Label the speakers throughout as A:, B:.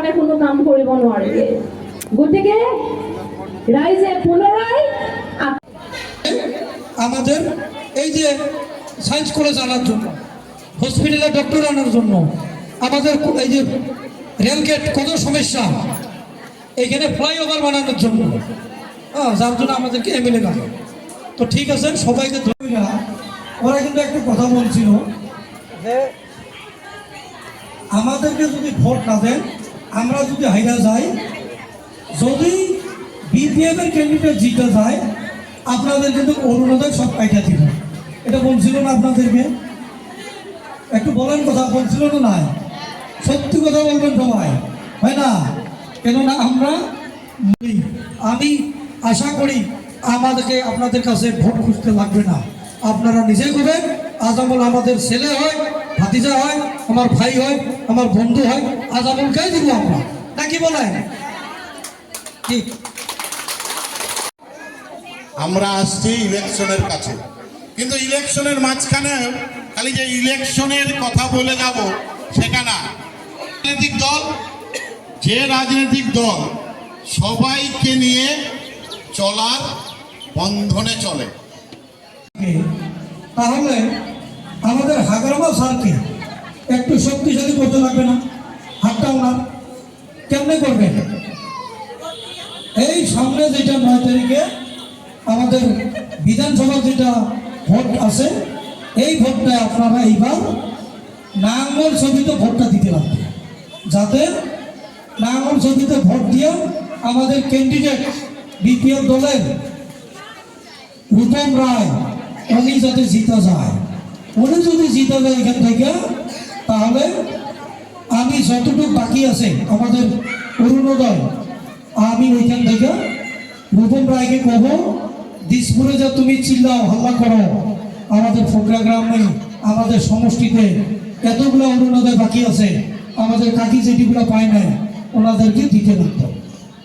A: মানে কোনো কাম কৰিব নোৱাৰে গতিকে রাইজে পুনরায়
B: আমাদের এই যে সায়েন্স কলেজ আনার জন্য হসপিটালে ডক্টর আনার জন্য আমাদের এই যে রেলগেট কত সমস্যা এইখানে ফ্লাইওভার বানানোর জন্য যার জন্য আমাদেরকে এমএলএ লাগে তো ঠিক আছে সবাইকে ধন্যবাদ ওরা কিন্তু একটা কথা বলছিল যে আমাদেরকে যদি ভোট না দেন আমরা যদি হাইরা যাই যদি বিপিএফ এর ক্যান্ডিডেট জিতে যায় আপনাদের কিন্তু অরুণোদয় সব কাইটা দিব এটা বলছিল না আপনাদেরকে একটু বলেন কথা বলছিল না নাই সত্যি কথা বলবেন সবাই হয় না কেননা আমরা আমি আশা করি আমাদেরকে আপনাদের কাছে ভোট খুঁজতে লাগবে না আপনারা নিজে করবেন আজামল আমাদের ছেলে হয় ভাতিজা হয় আমার ভাই হয় আমার বন্ধু হয় আজামলকেই দিব আমরা নাকি বলেন ঠিক
C: আমরা আসছি ইলেকশনের কাছে কিন্তু ইলেকশনের মাঝখানে খালি যে ইলেকশনের কথা বলে যাব সেটা না রাজনৈতিক দল যে রাজনৈতিক দল সবাইকে নিয়ে চলার বন্ধনে চলে
B: তাহলে আমাদের হাগারমা স্যারকে একটু শক্তিশালী করতে লাগবে না হাতটা ওনার কেমনে করবেন এই সামনে যেটা 9 তারিখে আমাদের বিধানসভা যেটা ভোট আছে এই ভোটটা আপনারা এইবার নাঙ্গল ছবিতে ভোটটা দিতে লাগবে যাতে নাঙ্গল ছবিতে ভোট দিয়ে আমাদের ক্যান্ডিডেট বিপিএফ দলের রূপম রায় উনি যাতে জিতে যায় উনি যদি জিতে যায় এখান থেকে তাহলে আমি যতটুকু বাকি আছে আমাদের অরুণোদয় আমি ওইখান থেকে রূপম রায়কে কব দিসপুরে যা তুমি চিল্লাও হাল্লা করো আমাদের ফোকরা গ্রামে আমাদের সমষ্টিতে এতগুলো অরুণোদয় বাকি আছে আমাদের কাকি যেটিগুলো পায় নাই ওনাদেরকে দিতে লাগতো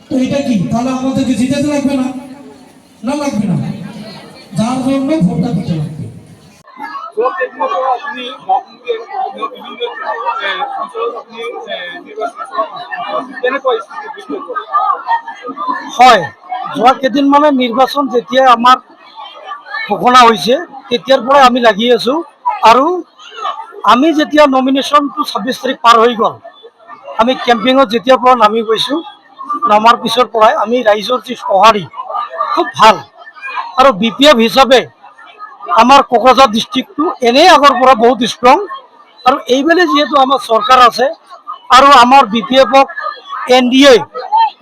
B: তো এটা কি তাহলে আমাদেরকে জিতাতে লাগবে না না লাগবে না যার জন্য ভোটটা দিতে লাগবে
D: হয় যোৱা কেইদিনমানে নিৰ্বাচন যেতিয়া আমাৰ ঘোষণা হৈছে তেতিয়াৰ পৰা আমি লাগি আছো আৰু আমি যেতিয়া নমিনেশ্যনটো 26 তাৰিখ পাৰ হৈ গ'ল আমি কেম্পিঙত যেতিয়াৰ পৰা নামি গৈছোঁ নামাৰ পিছৰ পৰাই আমি ৰাইজৰ যি সঁহাৰি খুব ভাল আৰু বিপিএফ হিচাপে আমাৰ কোকৰাঝাৰ ডিষ্ট্ৰিক্টটো এনেই আগৰ পৰা বহুত ষ্ট্ৰং আৰু এইবেলে যিহেতু আমাৰ চৰকাৰ আছে আৰু আমাৰ বিপিএফক এনডিএ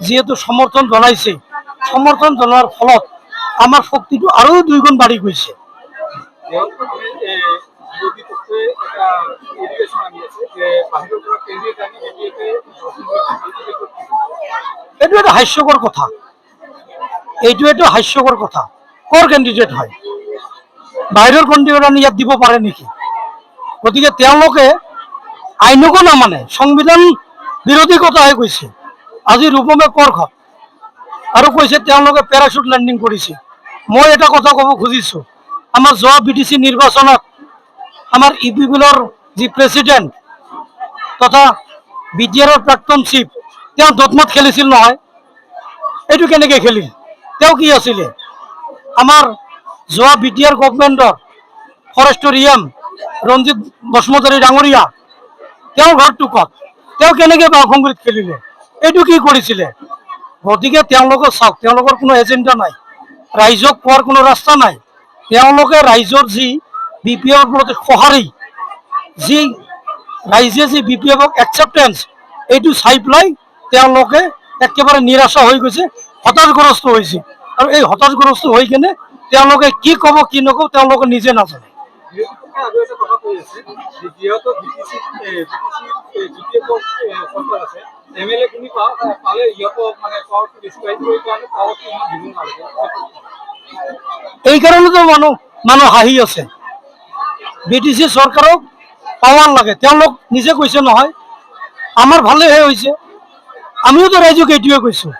D: যিহেতু সমৰ্থন জনাইছে সমৰ্থন জনোৱাৰ ফলত আমাৰ শক্তিটো আৰু 2 গুণ বাঢ়ি গৈছে এইটো এটা হাস্যকৰ কথা এইটো এটা হাস্যকৰ কথা কৰ কেণ্ডিডেট হয় বাহিৰৰ কেণ্ডিডেট আনি ইয়াত দিব পাৰে নেকি গতিকে তেওঁলোকে আইনকো নামানে সংবিধান বিৰোধী কথাহে কৈছে আজি ৰূপমে কৰ ঘৰ আৰু কৈছে তেওঁলোকে পেৰাচুট লেণ্ডিং কৰিছে মই এটা কথা ক'ব খুজিছোঁ আমাৰ যোৱা বিটিচি নিৰ্বাচনত আমাৰ ইপিবিলৰ যি প্ৰেচিডেণ্ট তথা বিটিআৰৰ প্ৰাক্তন চিফ তেওঁ দটমত খেলিছিল নহয় এইটো কেনেকৈ খেলিল তেওঁ কি আছিলে আমাৰ যোৱা বিটিআৰ গভৰ্ণমেণ্টৰ ফৰেষ্টৰিয়াম ৰঞ্জিত বসুমতাৰী ডাঙৰীয়া তেওঁৰ ঘৰটো ক'ত তেওঁ কেনেকৈ বাওঁখংগুৰিত খেলিলে এইটো কি কৰিছিলে গতিকে তেওঁলোকক চাওক তেওঁলোকৰ কোনো এজেণ্ডা নাই ৰাইজক কোৱাৰ কোনো ৰাস্তা নাই তেওঁলোকে ৰাইজৰ যি বিপিএফৰ প্ৰতি সঁহাৰি যি ৰাইজে যি বিপিএফক একচেপ্টেঞ্চ এইটো চাই পেলাই তেওঁলোকে একেবাৰে নিৰাশা হৈ গৈছে হতাশগ্ৰস্ত হৈছে আৰু এই হতাশগ্ৰস্ত হৈ কিনে তেওঁলোকে কি ক'ব কি নক'ব তেওঁলোকে নিজে নাজানে এই কাৰণেতো মানুহ হাঁহি আছে বিটিচি চৰকাৰক পাৱাৰ লাগে তেওঁলোক নিজে কৈছে নহয় আমাৰ ভালেহে হৈছে আমিওতো ৰাইজক এইটোৱে কৈছোঁ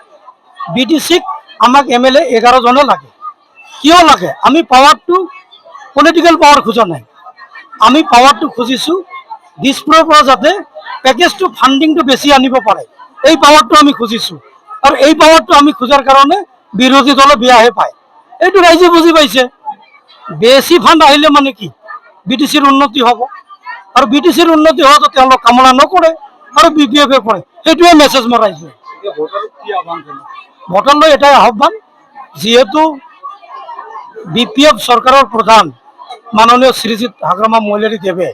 D: বিটিচিক আমাক এমএলএ 11 জনে লাগে কিয় লাগে আমি পাৱাৰটো পলিটিকেল পাৱাৰ খোজা নাই আমি পাৱাৰটো খুজিছোঁ দিছপুৰৰ পৰা যাতে পেকেজটো ফাণ্ডিংটো বেছি আনিব পাৰে এই পাৱাৰটো আমি খুজিছো আৰু এই পাৱাৰটো আমি খোজাৰ কাৰণে বিৰোধী দলে বেয়াহে পায়। এইটো ৰাইজে বুজি পাইছে। বেছি ফাণ্ড আহিলে মানে কি BTCৰ উন্নতি হ'ব, আৰু BTCৰ উন্নতি হোৱাটো তেওঁলোক কামনা নকৰে আৰু BPF কৰে। সেইটোৱে মেছেজ মই ৰাইজে ভোটাৰলৈ এটাই আহ্বান, যিহেতু BPF চৰকাৰৰ প্ৰধান মাননীয় শ্ৰীযুত হাগ্ৰামা মহিলাৰী দেৱে,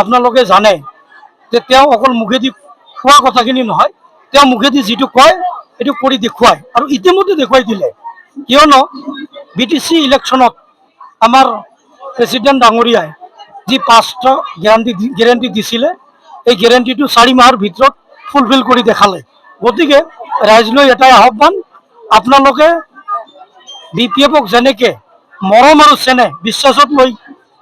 D: আপোনালোকে জানে যে তেওঁ অকল মুখেদি কোৱা কথাখিনি নহয়, তেওঁ মুখেদি যিটো কয় সেইটো কৰি দেখুৱায় আৰু ইতিমধ্যে দেখুৱাই দিলে। কিয়নো BTC ইলেকশ্যনত আমাৰ প্ৰেচিডেণ্ট ডাঙৰীয়াই যি 5টা গেৰাণ্টি দিছিলে, এই গেৰাণ্টিটো 4 মাহৰ ভিতৰত ফুলফিল কৰি দেখালে। গতিকে ৰাইজলৈ এটাই আহ্বান, আপোনালোকে BPFক যেনেকে মৰম আৰু চেনেহ বিশ্বাসত লৈ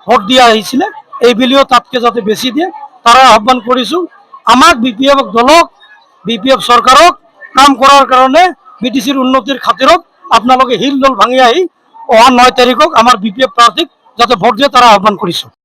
D: ভোট দিয়া আহিছিলে, এইবুলিও তাতকে যাতে বেছি দিয়ে তাৰ আহ্বান কৰিছোঁ। আমাক BPFক দলক, BPF চৰকাৰক কাম কৰাৰ কাৰণে BTCৰ উন্নতিৰ খাতিৰত আপোনালোকে হিল দল ভাঙি আহি অহা 9 তাৰিখক আমাৰ BPF প্ৰাৰ্থীক যাতে ভোট দিয়ে তাৰ আহ্বান কৰিছোঁ।